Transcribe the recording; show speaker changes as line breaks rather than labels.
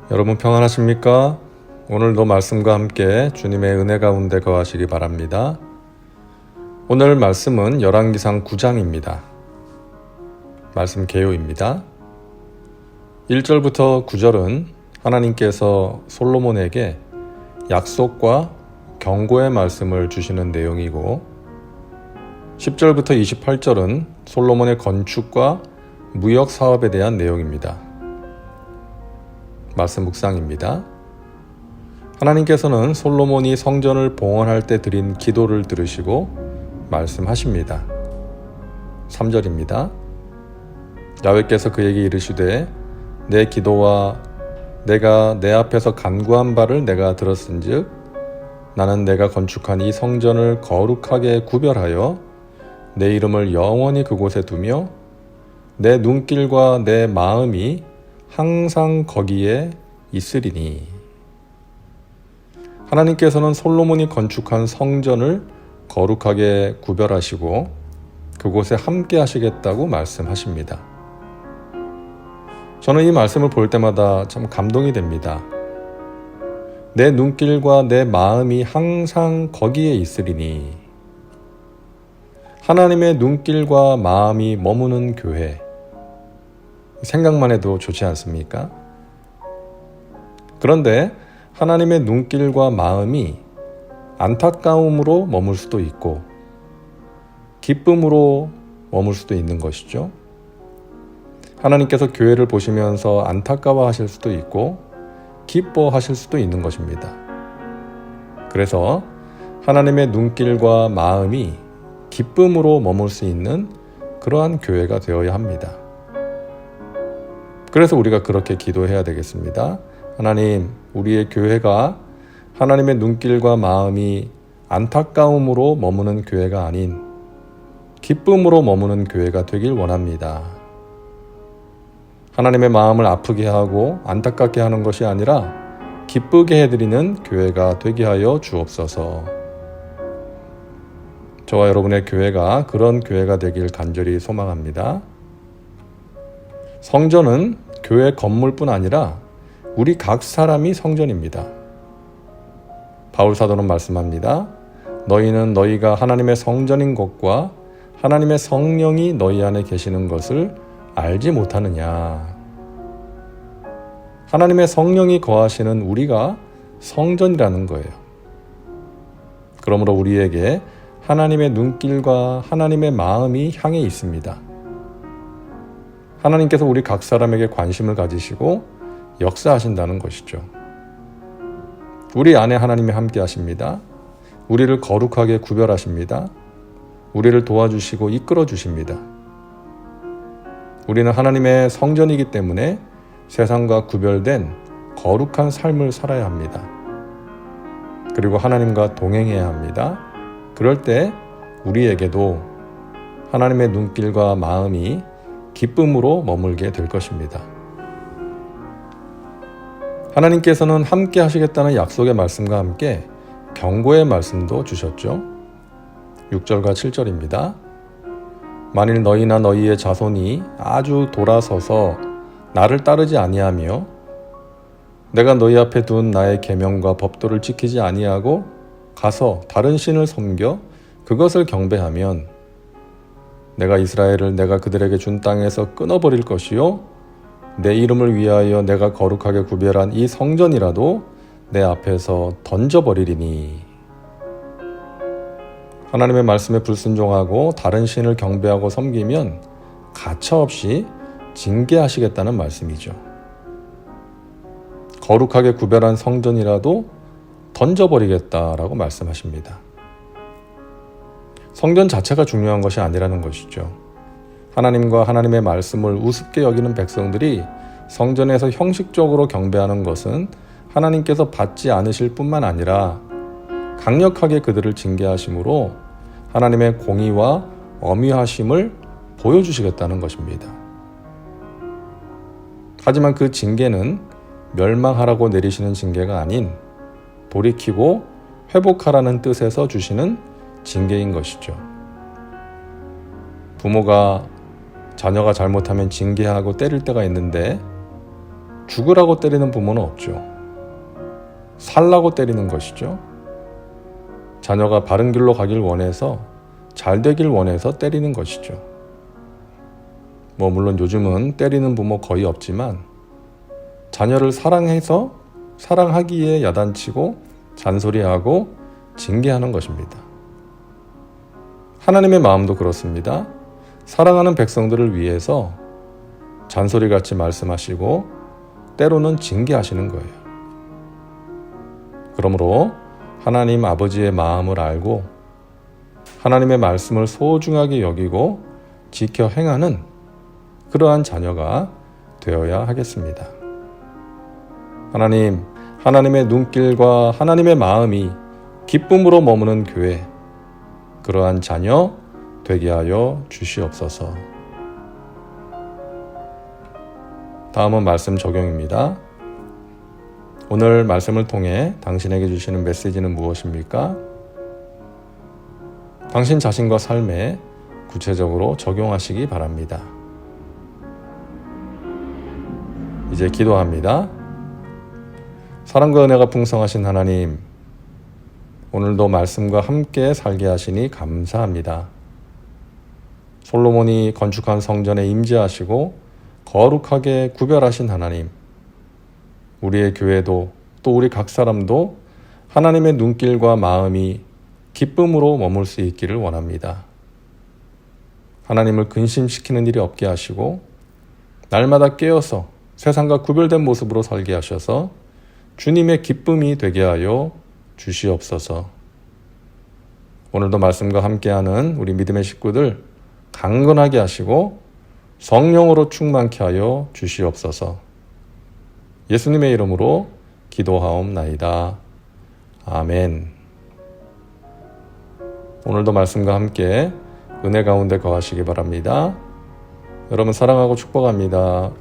여러분 평안하십니까? 오늘도 말씀과 함께 주님의 은혜 가운데 거하시기 바랍니다. 오늘 말씀은 열왕기상 9장입니다. 말씀 개요입니다. 1절부터 9절은 하나님께서 솔로몬에게 약속과 경고의 말씀을 주시는 내용이고 10절부터 28절은 솔로몬의 건축과 무역 사업에 대한 내용입니다. 말씀 묵상입니다. 하나님께서는 솔로몬이 성전을 봉헌할 때 드린 기도를 들으시고 말씀하십니다. 3절입니다. 야훼께서 그에게 이르시되 내 기도와 내가 내 앞에서 간구한 바를 내가 들었은즉 나는 내가 건축한 이 성전을 거룩하게 구별하여 내 이름을 영원히 그곳에 두며 내 눈길과 내 마음이 항상 거기에 있으리니. 하나님께서는 솔로몬이 건축한 성전을 거룩하게 구별하시고 그곳에 함께 하시겠다고 말씀하십니다. 저는 이 말씀을 볼 때마다 참 감동이 됩니다. 내 눈길과 내 마음이 항상 거기에 있으리니. 하나님의 눈길과 마음이 머무는 교회. 생각만 해도 좋지 않습니까? 그런데 하나님의 눈길과 마음이 안타까움으로 머물 수도 있고 기쁨으로 머물 수도 있는 것이죠. 하나님께서 교회를 보시면서 안타까워하실 수도 있고 기뻐하실 수도 있는 것입니다. 그래서 하나님의 눈길과 마음이 기쁨으로 머물 수 있는 그러한 교회가 되어야 합니다. 그래서 우리가 그렇게 기도해야 되겠습니다. 하나님, 우리의 교회가 하나님의 눈길과 마음이 안타까움으로 머무는 교회가 아닌 기쁨으로 머무는 교회가 되길 원합니다. 하나님의 마음을 아프게 하고 안타깝게 하는 것이 아니라 기쁘게 해드리는 교회가 되게 하여 주옵소서. 저와 여러분의 교회가 그런 교회가 되길 간절히 소망합니다. 성전은 교회 건물뿐 아니라 우리 각 사람이 성전입니다. 바울 사도는 말씀합니다. 너희는 너희가 하나님의 성전인 것과 하나님의 성령이 너희 안에 계시는 것을 알지 못하느냐. 하나님의 성령이 거하시는 우리가 성전이라는 거예요. 그러므로 우리에게 하나님의 눈길과 하나님의 마음이 향해 있습니다. 하나님께서 우리 각 사람에게 관심을 가지시고 역사하신다는 것이죠. 우리 안에 하나님이 함께 하십니다. 우리를 거룩하게 구별하십니다. 우리를 도와주시고 이끌어 주십니다. 우리는 하나님의 성전이기 때문에 세상과 구별된 거룩한 삶을 살아야 합니다. 그리고 하나님과 동행해야 합니다. 그럴 때 우리에게도 하나님의 눈길과 마음이 기쁨으로 머물게 될 것입니다. 하나님께서는 함께 하시겠다는 약속의 말씀과 함께 경고의 말씀도 주셨죠. 6절과 7절입니다. 만일 너희나 너희의 자손이 아주 돌아서서 나를 따르지 아니하며 내가 너희 앞에 둔 나의 계명과 법도를 지키지 아니하고 가서 다른 신을 섬겨 그것을 경배하면 내가 이스라엘을 내가 그들에게 준 땅에서 끊어버릴 것이요 내 이름을 위하여 내가 거룩하게 구별한 이 성전이라도 내 앞에서 던져버리리니. 하나님의 말씀에 불순종하고 다른 신을 경배하고 섬기면 가차없이 징계하시겠다는 말씀이죠. 거룩하게 구별한 성전이라도 던져버리겠다라고 말씀하십니다. 성전 자체가 중요한 것이 아니라는 것이죠. 하나님과 하나님의 말씀을 우습게 여기는 백성들이 성전에서 형식적으로 경배하는 것은 하나님께서 받지 않으실 뿐만 아니라 강력하게 그들을 징계하심으로 하나님의 공의와 엄위하심을 보여주시겠다는 것입니다. 하지만 그 징계는 멸망하라고 내리시는 징계가 아닌 돌이키고 회복하라는 뜻에서 주시는 징계인 것이죠. 부모가 자녀가 잘못하면 징계하고 때릴 때가 있는데 죽으라고 때리는 부모는 없죠. 살라고 때리는 것이죠. 자녀가 바른 길로 가길 원해서, 잘 되길 원해서 때리는 것이죠. 물론 요즘은 때리는 부모 거의 없지만 자녀를 사랑해서 사랑하기에 야단치고 잔소리하고 징계하는 것입니다. 하나님의 마음도 그렇습니다. 사랑하는 백성들을 위해서 잔소리같이 말씀하시고 때로는 징계하시는 거예요. 그러므로 하나님 아버지의 마음을 알고 하나님의 말씀을 소중하게 여기고 지켜 행하는 그러한 자녀가 되어야 하겠습니다. 하나님의 눈길과 하나님의 마음이 기쁨으로 머무는 교회, 그러한 자녀 되게 하여 주시옵소서. 다음은 말씀 적용입니다. 오늘 말씀을 통해 당신에게 주시는 메시지는 무엇입니까? 당신 자신과 삶에 구체적으로 적용하시기 바랍니다. 이제 기도합니다. 사랑과 은혜가 풍성하신 하나님, 오늘도 말씀과 함께 살게 하시니 감사합니다. 솔로몬이 건축한 성전에 임재하시고 거룩하게 구별하신 하나님, 우리의 교회도 또 우리 각 사람도 하나님의 눈길과 마음이 기쁨으로 머물 수 있기를 원합니다. 하나님을 근심시키는 일이 없게 하시고 날마다 깨어서 세상과 구별된 모습으로 살게 하셔서 주님의 기쁨이 되게 하여 주시옵소서. 오늘도 말씀과 함께하는 우리 믿음의 식구들 강건하게 하시고 성령으로 충만케 하여 주시옵소서. 예수님의 이름으로 기도하옵나이다. 아멘. 오늘도 말씀과 함께 은혜 가운데 거하시기 바랍니다. 여러분 사랑하고 축복합니다.